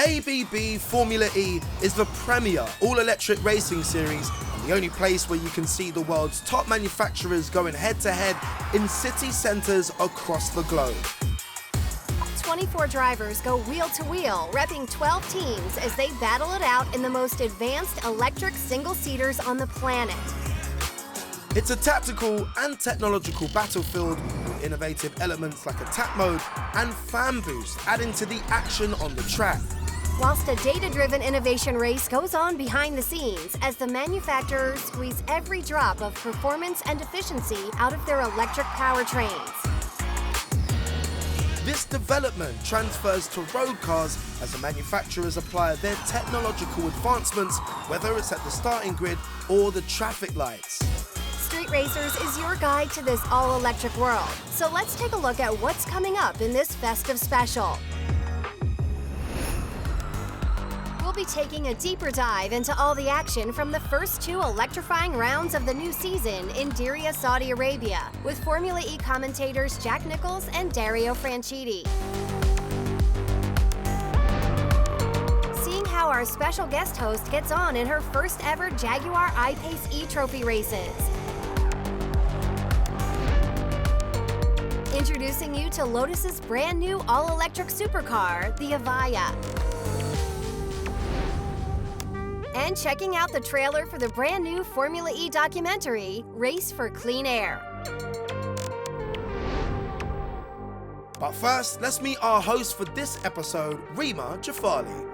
ABB Formula E is the premier all-electric racing series and the only place where you can see the world's top manufacturers going head-to-head in city centres across the globe. 24 drivers go wheel-to-wheel, repping 12 teams as they battle it out in the most advanced electric single-seaters on the planet. It's a tactical and technological battlefield with innovative elements like attack mode and fan boost adding to the action on the track. Whilst a data-driven innovation race goes on behind the scenes as the manufacturers squeeze every drop of performance and efficiency out of their electric powertrains. This development transfers to road cars as the manufacturers apply their technological advancements, whether it's at the starting grid or the traffic lights. Street Racers is your guide to this all-electric world. So let's take a look at what's coming up in this festive special. We'll be taking a deeper dive into all the action from the first two electrifying rounds of the new season in Diriyah, Saudi Arabia, with Formula E commentators Nicholls and Dario Franchitti. Seeing how our special guest host gets on in her first ever Jaguar I-pace e-trophy races. Introducing you to Lotus's brand new all-electric supercar, the Evija. And checking out the trailer for the brand new Formula E documentary, Race for Clean Air. But first, let's meet our host for this episode, Reema Juffali.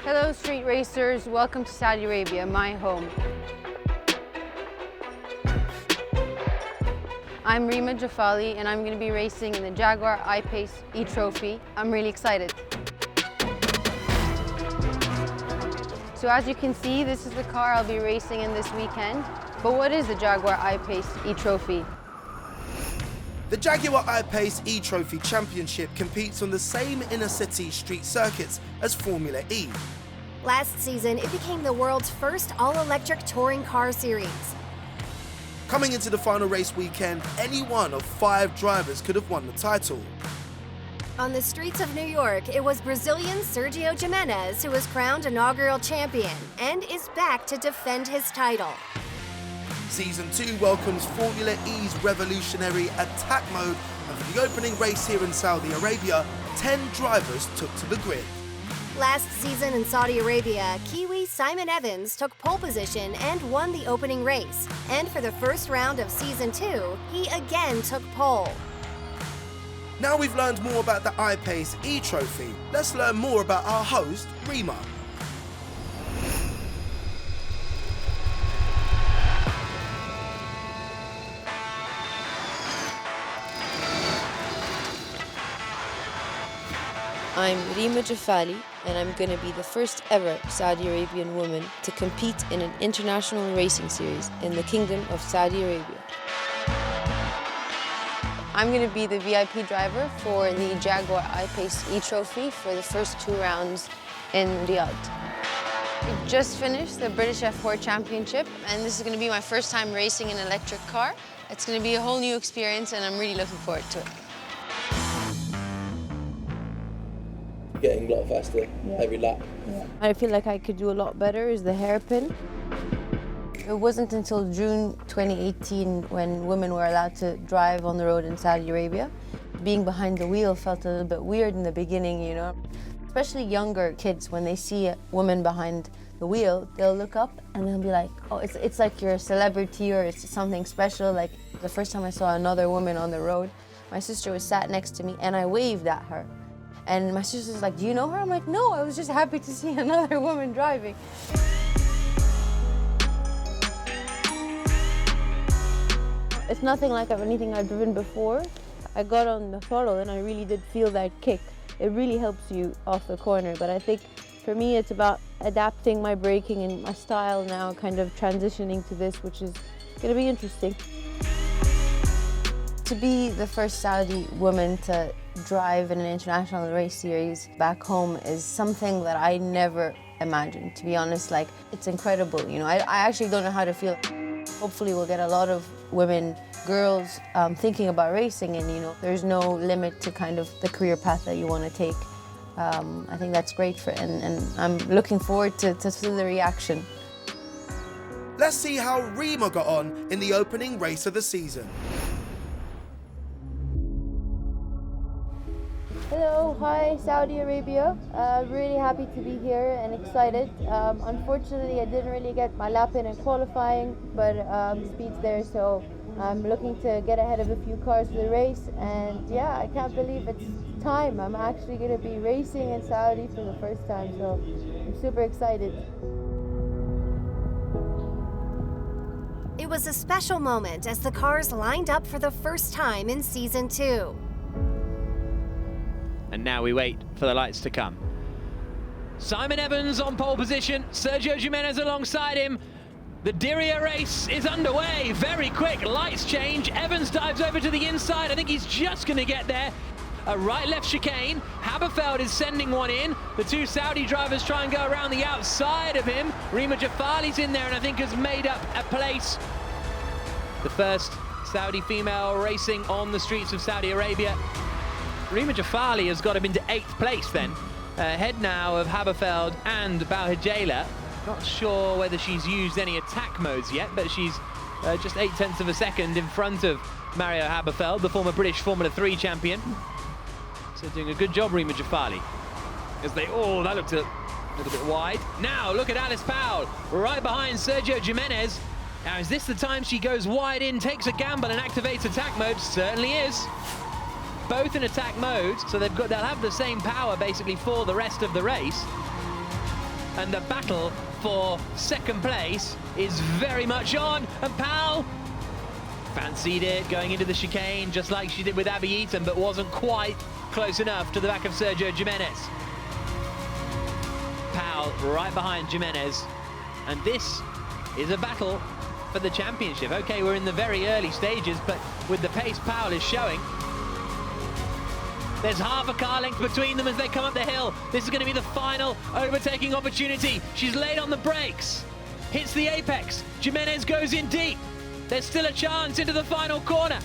Hello street racers, welcome to Saudi Arabia, my home. I'm Reema Juffali and I'm going to be racing in the Jaguar I-pace e-trophy. I'm really excited. So as you can see, this is the car I'll be racing in this weekend. But what is the Jaguar I-pace e-trophy? The Jaguar I-pace e-trophy championship competes on the same inner city street circuits as Formula E. Last season, it became the world's first all-electric touring car series. Coming into the final race weekend, any one of 5 drivers could have won the title. On the streets of New York, it was Brazilian Sergio Jimenez who was crowned inaugural champion and is back to defend his title. Season 2 welcomes Formula E's revolutionary attack mode, and for the opening race here in Saudi Arabia, 10 drivers took to the grid. Last season in Saudi Arabia, Kiwi Simon Evans took pole position and won the opening race. And for the first round of Season 2, he again took pole. Now we've learned more about the I-pace e-trophy, let's learn more about our host, Reema. I'm Reema Juffali, and I'm going to be the first ever Saudi Arabian woman to compete in an international racing series in the Kingdom of Saudi Arabia. I'm going to be the VIP driver for the Jaguar I-pace e-trophy for the first 2 rounds in Riyadh. We just finished the British F4 Championship, and this is going to be my first time racing an electric car. It's going to be a whole new experience, and I'm really looking forward to it. Getting a lot faster every lap. Yeah. I feel like I could do a lot better is the hairpin. It wasn't until June 2018 when women were allowed to drive on the road in Saudi Arabia. Being behind the wheel felt a little bit weird in the beginning, you know. Especially younger kids, when they see a woman behind the wheel, they'll look up and they'll be like, oh, it's like you're a celebrity or it's something special. Like the first time I saw another woman on the road, my sister was sat next to me and I waved at her. And my sister's like, do you know her? I'm like, no, I was just happy to see another woman driving. It's nothing like anything I've driven before. I got on the throttle and I really did feel that kick. It really helps you off the corner, but I think for me it's about adapting my braking and my style now, kind of transitioning to this, which is going to be interesting. To be the first Saudi woman to drive in an international race series back home is something that I never imagined, to be honest. Like, it's incredible, you know. I actually don't know how to feel. Hopefully we'll get a lot of women, girls thinking about racing, and there's no limit to kind of the career path that you want to take. I think that's great and I'm looking forward to see the reaction. Let's see how Reema got on in the opening race of the season. Hello, hi Saudi Arabia. Really happy to be here and excited. Unfortunately, I didn't really get my lap in qualifying, but speed's there, so I'm looking to get ahead of a few cars for the race. And yeah, I can't believe it's time. I'm actually going to be racing in Saudi for the first time, so I'm super excited. It was a special moment as the cars lined up for the first time in Season 2. And now we wait for the lights to come. Simon Evans on pole position, Sergio Jimenez alongside him. The Diriyah race is underway, very quick, lights change. Evans dives over to the inside, I think he's just gonna get there. A right-left chicane, Haberfeld is sending one in. The two Saudi drivers try and go around the outside of him. Reema Juffali's in there and I think has made up a place. The first Saudi female racing on the streets of Saudi Arabia. Reema Juffali has got him into 8th place then, ahead now of Haberfeld and Bauhijela. Not sure whether she's used any attack modes yet, but she's just 0.8 of a second in front of Mario Haberfeld, the former British Formula 3 champion. So doing a good job, Reema Juffali. As they, oh, that looked a little bit wide. Now look at Alice Powell, right behind Sergio Jimenez. Now is this the time she goes wide in, takes a gamble and activates attack mode? Certainly is. Both in attack mode, so they'll have the same power basically for the rest of the race. And the battle for second place is very much on, and Powell fancied it going into the chicane just like she did with Abby Eaton, but wasn't quite close enough to the back of Sergio Jimenez. Powell right behind Jimenez, and this is a battle for the championship. Okay, we're in the very early stages, but with the pace Powell is showing, there's half a car length between them as they come up the hill. This is going to be the final overtaking opportunity. She's laid on the brakes, hits the apex. Jimenez goes in deep. There's still a chance into the final corner.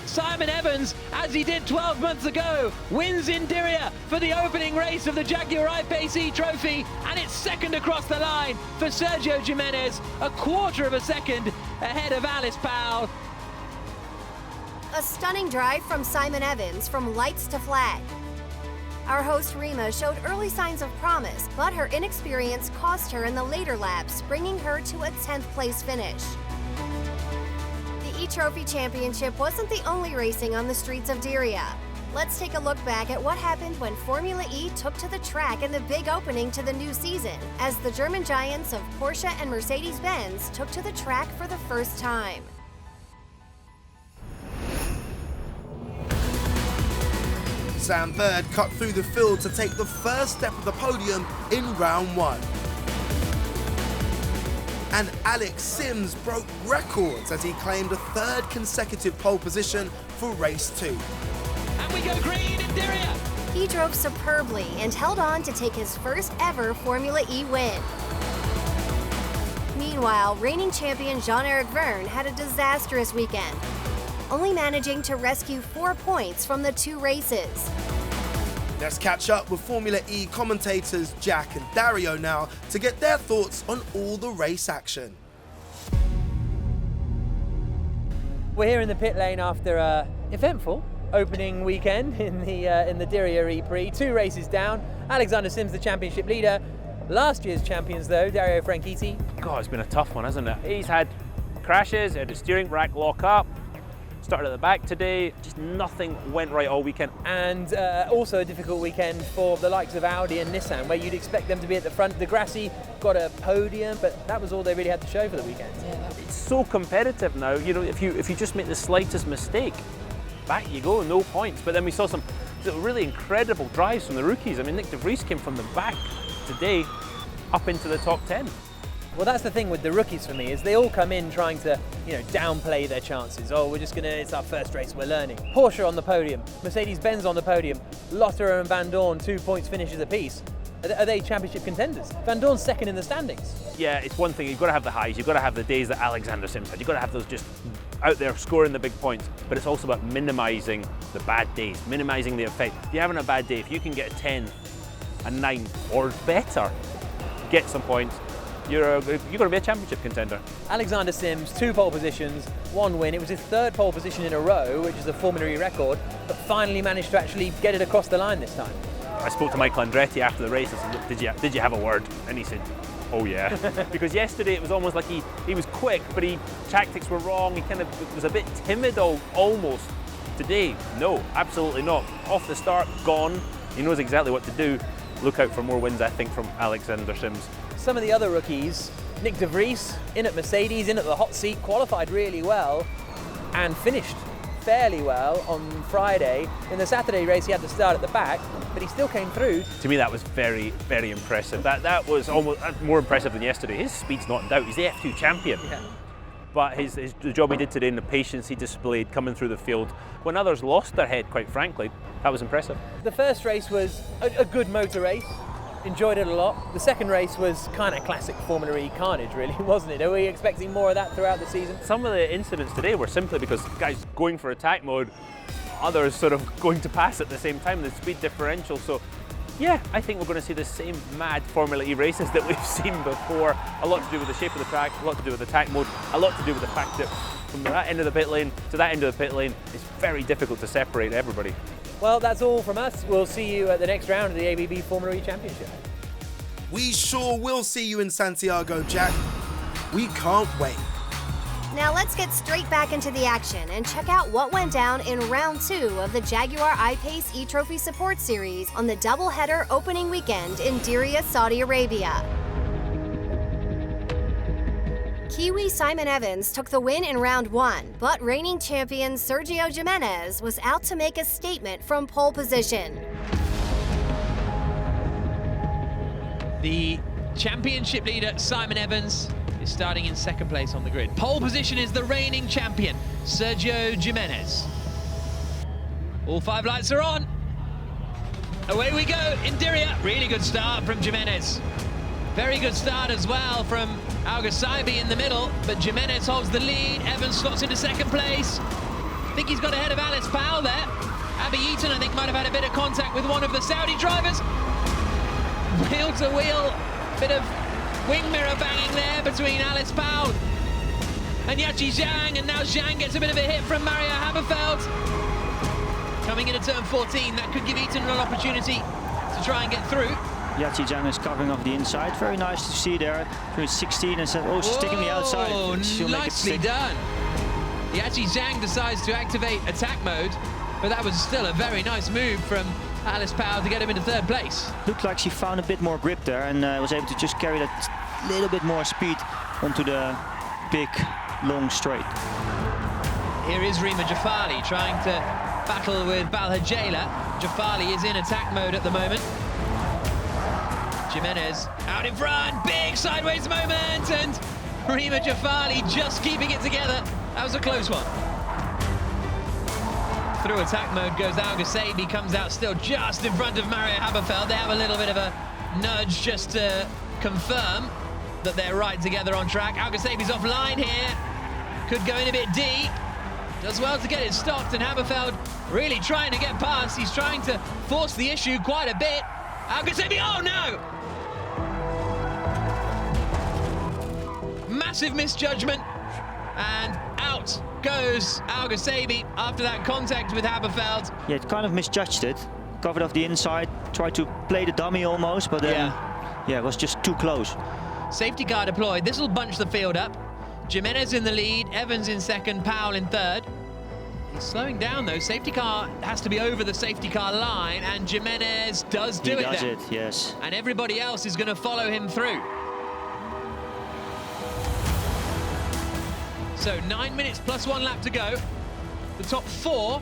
Simon Evans, as he did 12 months ago, wins in Diriyah for the opening race of the Jaguar I-pace E-Trophy, and it's second across the line for Sergio Jimenez, a 1/4 of a second ahead of Alice Powell. A stunning drive from Simon Evans from lights to flag. Our host Reema showed early signs of promise, but her inexperience cost her in the later laps, bringing her to a 10th place finish. The E-Trophy Championship wasn't the only racing on the streets of Diriyah. Let's take a look back at what happened when Formula E took to the track in the big opening to the new season, as the German giants of Porsche and Mercedes-Benz took to the track for the first time. Sam Bird cut through the field to take the first step of the podium in round 1. And Alex Sims broke records as he claimed a 3rd consecutive pole position for race 2. And we go green in Diriyah. He drove superbly and held on to take his first ever Formula E win. Meanwhile, reigning champion Jean-Eric Vergne had a disastrous weekend, only managing to rescue 4 points from the 2 races. Let's catch up with Formula E commentators Jack and Dario now to get their thoughts on all the race action. We're here in the pit lane after an eventful opening weekend in the Diriyah E-Prix. 2 races down. Alexander Sims, the championship leader. Last year's champions though, Dario Franchitti. God, it's been a tough one, hasn't it? He's had crashes, had the steering rack lock up, started at the back today, just nothing went right all weekend. And also a difficult weekend for the likes of Audi and Nissan, where you'd expect them to be at the front. The Grassi got a podium, but that was all they really had to show for the weekend. Yeah. It's so competitive now, you know, if you just make the slightest mistake, back you go, no points. But then we saw some really incredible drives from the rookies. I mean, Nick de Vries came from the back today up into the top 10. Well, that's the thing with the rookies for me, is they all come in trying to, downplay their chances. Oh, it's our first race, we're learning. Porsche on the podium, Mercedes-Benz on the podium, Lotterer and Van Dorn, 2 points finishes apiece. Are they championship contenders? Van Dorn's second in the standings. Yeah, it's one thing, you've got to have the highs, you've got to have the days that Alexander Sims had, you've got to have those just out there scoring the big points, but it's also about minimising the bad days, minimising the effect. If you're having a bad day, if you can get a 10, a 9 or better, get some points, you're going to be a championship contender. Alexander Sims, 2 pole positions, 1 win. It was his 3rd pole position in a row, which is a Formula E record, but finally managed to actually get it across the line this time. I spoke to Michael Andretti after the race and said, look, did you have a word? And he said, oh yeah. Because yesterday it was almost like he was quick, but tactics were wrong. He kind of was a bit timid almost. Today, no, absolutely not. Off the start, gone. He knows exactly what to do. Look out for more wins, I think, from Alexander Sims. Some of the other rookies, Nick de Vries, in at Mercedes, in at the hot seat, qualified really well and finished fairly well on Friday. In the Saturday race he had to start at the back, but he still came through. To me that was very, very impressive. That was almost more impressive than yesterday. His speed's not in doubt, he's the F2 champion. Yeah. But the job he did today and the patience he displayed coming through the field, when others lost their head, quite frankly, that was impressive. The first race was a good motor race. Enjoyed it a lot. The second race was kind of classic Formula E carnage, really, wasn't it? Are we expecting more of that throughout the season? Some of the incidents today were simply because guys going for attack mode, others sort of going to pass at the same time, the speed differential. So yeah, I think we're going to see the same mad Formula E races that we've seen before. A lot to do with the shape of the track, a lot to do with attack mode, a lot to do with the fact that from that end of the pit lane to that end of the pit lane, it's very difficult to separate everybody. Well, that's all from us. We'll see you at the next round of the ABB Formula E Championship. We sure will see you in Santiago, Jack. We can't wait. Now let's get straight back into the action and check out what went down in round 2 of the Jaguar I-pace E-Trophy Support Series on the doubleheader opening weekend in Diriyah, Saudi Arabia. Kiwi Simon Evans took the win in round 1, but reigning champion Sergio Jimenez was out to make a statement from pole position. The championship leader, Simon Evans, is starting in 2nd place on the grid. Pole position is the reigning champion, Sergio Jimenez. All 5 lights are on. Away we go in Diriyah. Really good start from Jimenez. Very good start as well from Al-Ghasaibi in the middle, but Jimenez holds the lead. Evans slots into 2nd place. I think he's got ahead of Alice Powell there. Abby Eaton, I think, might have had a bit of contact with one of the Saudi drivers. Wheel to wheel, bit of wing mirror banging there between Alice Powell and Yachi Zhang, and now Zhang gets a bit of a hit from Mario Haberfeld. Coming into turn 14, that could give Eaton an opportunity to try and get through. Yachi Zhang is covering off the inside. Very nice to see there. Through 16 and said, oh, sticking the outside. Oh, nicely done. Yachi Zhang decides to activate attack mode, but that was still a very nice move from Alice Powell to get him into 3rd place. Looked like she found a bit more grip there and was able to just carry that little bit more speed onto the big, long straight. Here is Reema Juffali trying to battle with Balhajela. Juffali is in attack mode at the moment. Jimenez out in front, big sideways moment, and Reema Juffali just keeping it together. That was a close one. Through attack mode goes Al-Ghasaibi, comes out still just in front of Mario Haberfeld. They have a little bit of a nudge just to confirm that they're right together on track. Al-Ghasaibi's offline here, could go in a bit deep. Does well to get it stopped, and Haberfeld really trying to get past. He's trying to force the issue quite a bit. Al-Ghasaibi, oh no! Massive misjudgment, and out goes Al-Ghasaibi after that contact with Haberfeld. Yeah, it kind of misjudged it. Covered off the inside, tried to play the dummy almost, but then, yeah, it was just too close. Safety car deployed. This will bunch the field up. Jimenez in the lead, Evans in 2nd, Powell in 3rd. He's slowing down though. Safety car has to be over the safety car line, and Jimenez does do it there. He does it, yes. And everybody else is going to follow him through. So 9 minutes plus 1 lap to go. The top 4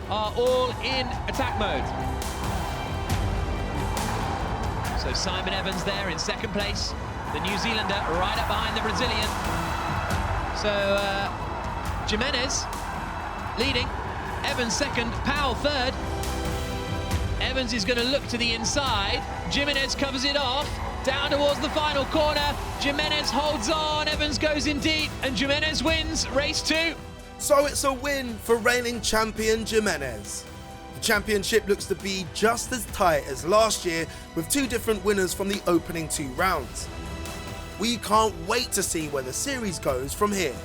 are all in attack mode. So Simon Evans there in 2nd place. The New Zealander right up behind the Brazilian. So Jimenez leading, Evans 2nd, Powell 3rd. Evans is going to look to the inside. Jimenez covers it off. Down towards the final corner. Jimenez holds on. Evans goes in deep, and Jimenez wins race 2. So it's a win for reigning champion Jimenez. The championship looks to be just as tight as last year, with 2 different winners from the opening 2 rounds. We can't wait to see where the series goes from here.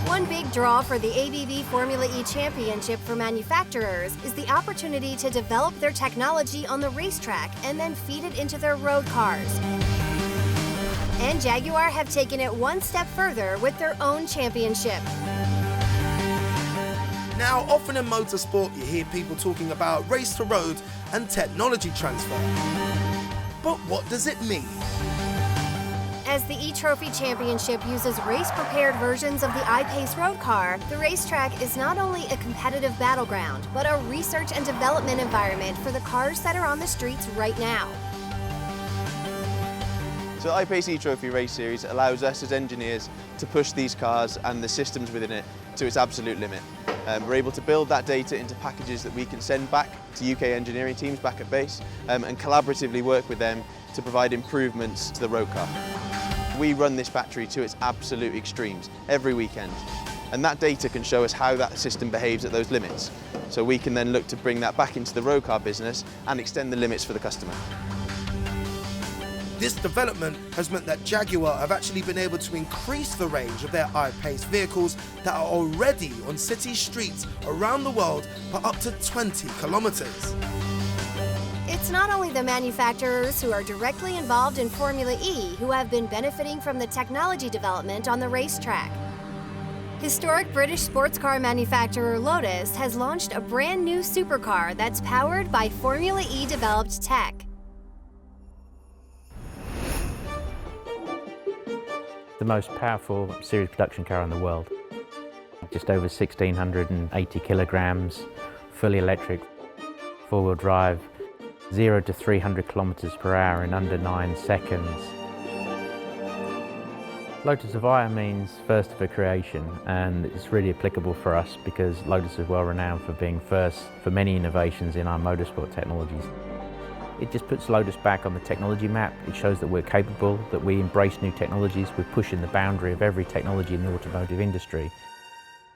One big draw for the ABB Formula E Championship for manufacturers is the opportunity to develop their technology on the racetrack and then feed it into their road cars. And Jaguar have taken it one step further with their own championship. Now, often in motorsport, you hear people talking about race to road and technology transfer. But what does it mean? As the E-Trophy Championship uses race-prepared versions of the I-pace road car, the racetrack is not only a competitive battleground, but a research and development environment for the cars that are on the streets right now. So the I-pace E-Trophy race series allows us as engineers to push these cars and the systems within it to its absolute limit. We're able to build that data into packages that we can send back to UK engineering teams back at base and collaboratively work with them to provide improvements to the road car. We run this battery to its absolute extremes every weekend, and that data can show us how that system behaves at those limits. So we can then look to bring that back into the road car business and extend the limits for the customer. This development has meant that Jaguar have actually been able to increase the range of their I-pace vehicles that are already on city streets around the world by up to 20 kilometers. It's not only the manufacturers who are directly involved in Formula E who have been benefiting from the technology development on the racetrack. Historic British sports car manufacturer Lotus has launched a brand new supercar that's powered by Formula E developed tech. The most powerful series production car in the world. Just over 1,680 kilograms, fully electric, four-wheel drive, 0 to 300 kilometers per hour in under 9 seconds. Lotus Evija means first of a creation, and it's really applicable for us because Lotus is well renowned for being first for many innovations in our motorsport technologies. It just puts Lotus back on the technology map. It shows that we're capable, that we embrace new technologies, we're pushing the boundary of every technology in the automotive industry.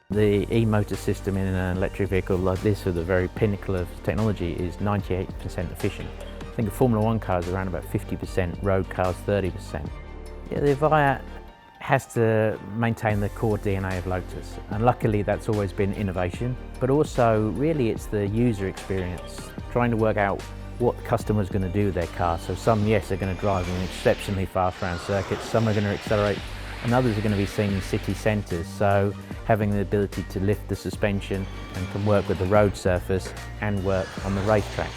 The e-motor system in an electric vehicle like this, at the very pinnacle of technology, is 98% efficient. I think a Formula 1 car is around about 50%, road cars 30%. Yeah, the Evija has to maintain the core DNA of Lotus, and luckily that's always been innovation, but also really it's the user experience, trying to work out what the customer is going to do with their car. So some, yes, are going to drive them exceptionally fast around circuits, some are going to accelerate, and others are going to be seen in city centres. So having the ability to lift the suspension and can work with the road surface and work on the racetrack.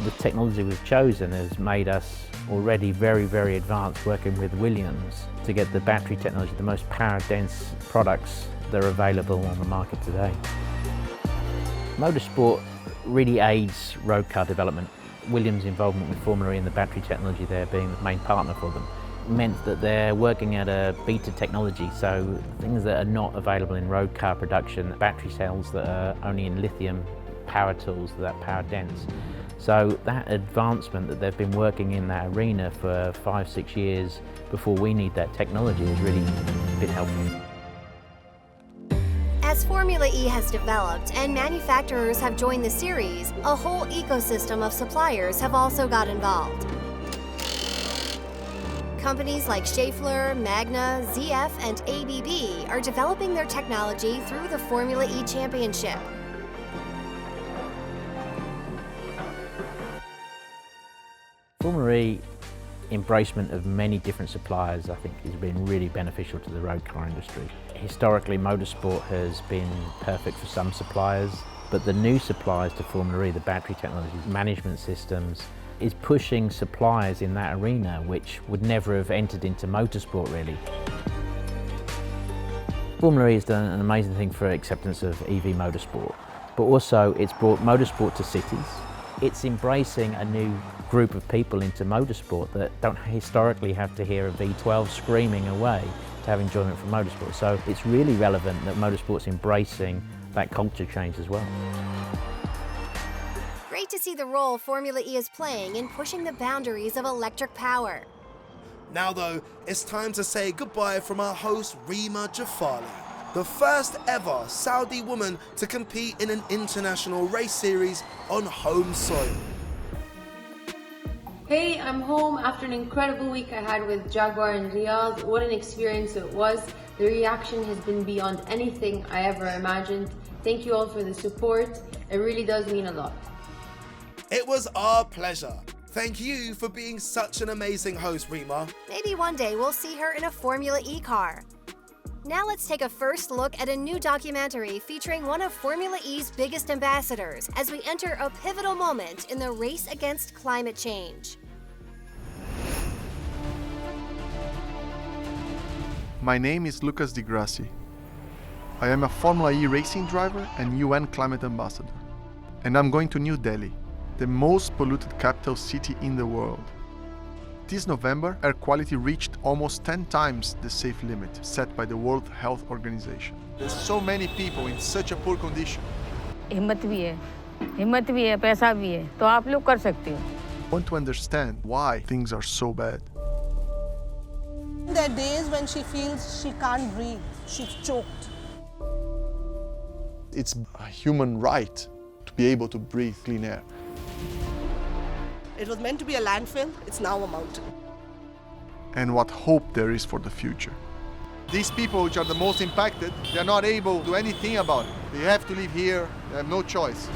The technology we've chosen has made us already very, very advanced, working with Williams to get the battery technology, the most power-dense products that are available on the market today. Motorsport really aids road car development. Williams' involvement with Formula E and the battery technology there being the main partner for them meant that they're working at a beta technology, so things that are not available in road car production, battery cells that are only in lithium, power tools that are power dense. So that advancement that they've been working in that arena for 5-6 years before we need that technology has really been helpful. As Formula E has developed and manufacturers have joined the series, a whole ecosystem of suppliers have also got involved. Companies like Schaeffler, Magna, ZF, and ABB are developing their technology through the Formula E Championship. Formula E embracement of many different suppliers, I think, has been really beneficial to the road car industry. Historically, motorsport has been perfect for some suppliers, but the new suppliers to Formula E, the battery technologies, management systems, is pushing suppliers in that arena which would never have entered into motorsport really. Formula E has done an amazing thing for acceptance of EV motorsport, but also it's brought motorsport to cities. It's embracing a new group of people into motorsport that don't historically have to hear a V12 screaming away to have enjoyment from motorsport. So it's really relevant that motorsport's embracing that culture change as well. Great to see the role Formula E is playing in pushing the boundaries of electric power. Now though, it's time to say goodbye from our host Reema Juffali, the first ever Saudi woman to compete in an international race series on home soil. Hey, I'm home after an incredible week I had with Jaguar in Riyadh. What an experience it was. The reaction has been beyond anything I ever imagined. Thank you all for the support. It really does mean a lot. It was our pleasure. Thank you for being such an amazing host, Reema. Maybe one day we'll see her in a Formula E car. Now let's take a first look at a new documentary featuring one of Formula E's biggest ambassadors as we enter a pivotal moment in the race against climate change. My name is Lucas Di Grassi. I am a Formula E racing driver and UN climate ambassador. And I'm going to New Delhi, the most polluted capital city in the world. This November, air quality reached almost 10 times the safe limit set by the World Health Organization. There's so many people in such a poor condition. हिम्मत भी है, पैसा भी है, तो आप लोग कर सकते हो. I want to understand why things are so bad. There are days when she feels she can't breathe, she's choked. It's a human right to be able to breathe clean air. It was meant to be a landfill, it's now a mountain. And what hope there is for the future. These people which are the most impacted, they are not able to do anything about it. They have to live here, they have no choice.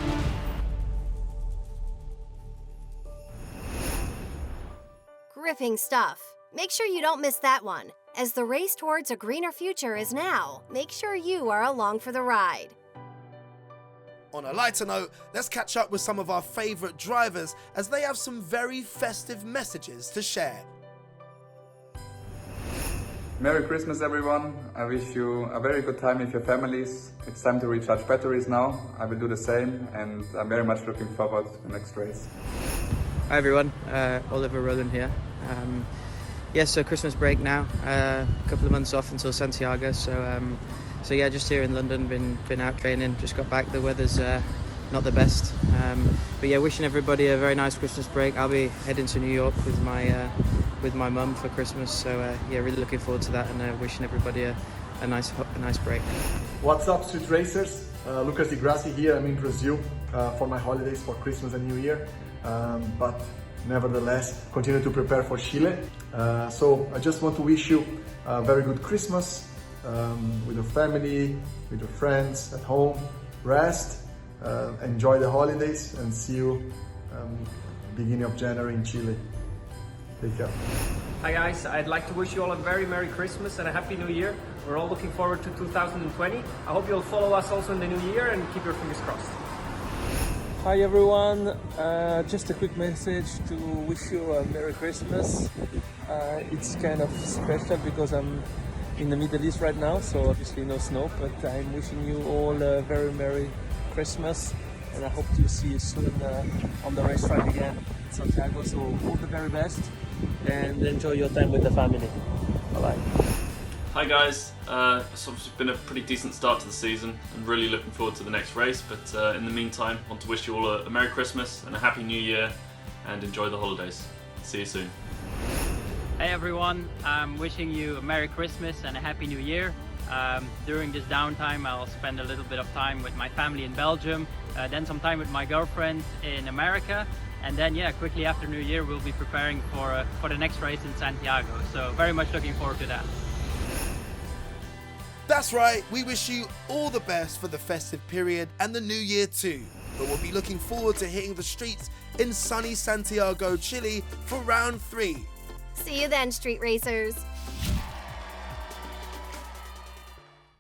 Gripping stuff. Make sure you don't miss that one. As the race towards a greener future is now, make sure you are along for the ride. On a lighter note, let's catch up with some of our favourite drivers as they have some very festive messages to share. Merry Christmas everyone. I wish you a very good time with your families. It's time to recharge batteries now. I will do the same and I'm very much looking forward to the next race. Hi everyone, Oliver Rowland here. Yes, so Christmas break now, a couple of months off until Santiago, so yeah, just here in London, been out training, just got back. The weather's not the best, but yeah, wishing everybody a very nice Christmas break. I'll be heading to New York with my mum for Christmas, so yeah, really looking forward to that, and wishing everybody a nice break. What's up, street racers? Lucas Di Grassi here. I'm in Brazil for my holidays for Christmas and New Year, but nevertheless continue to prepare for Chile. So I just want to wish you a very good Christmas with your family, with your friends at home. Rest, enjoy the holidays, and see you beginning of January in Chile. Take care. Hi guys, I'd like to wish you all a very Merry Christmas and a Happy New Year. We're all looking forward to 2020. I hope you'll follow us also in the new year and keep your fingers crossed. Hi everyone, just a quick message to wish you a Merry Christmas. It's kind of special because I'm in the Middle East right now, so obviously no snow, but I'm wishing you all a very Merry Christmas, and I hope to see you soon on the racetrack again in Santiago. So all the very best and enjoy your time with the family. Bye-bye. Hi guys, so it's been a pretty decent start to the season and really looking forward to the next race, but in the meantime I want to wish you all a Merry Christmas and a Happy New Year and enjoy the holidays. See you soon. Hey everyone, I'm wishing you a Merry Christmas and a Happy New Year. During this downtime I'll spend a little bit of time with my family in Belgium, then some time with my girlfriend in America, and then yeah, quickly after New Year we'll be preparing for the next race in Santiago, so very much looking forward to that. That's right, we wish you all the best for the festive period and the new year too. But we'll be looking forward to hitting the streets in sunny Santiago, Chile for round 3. See you then, street racers.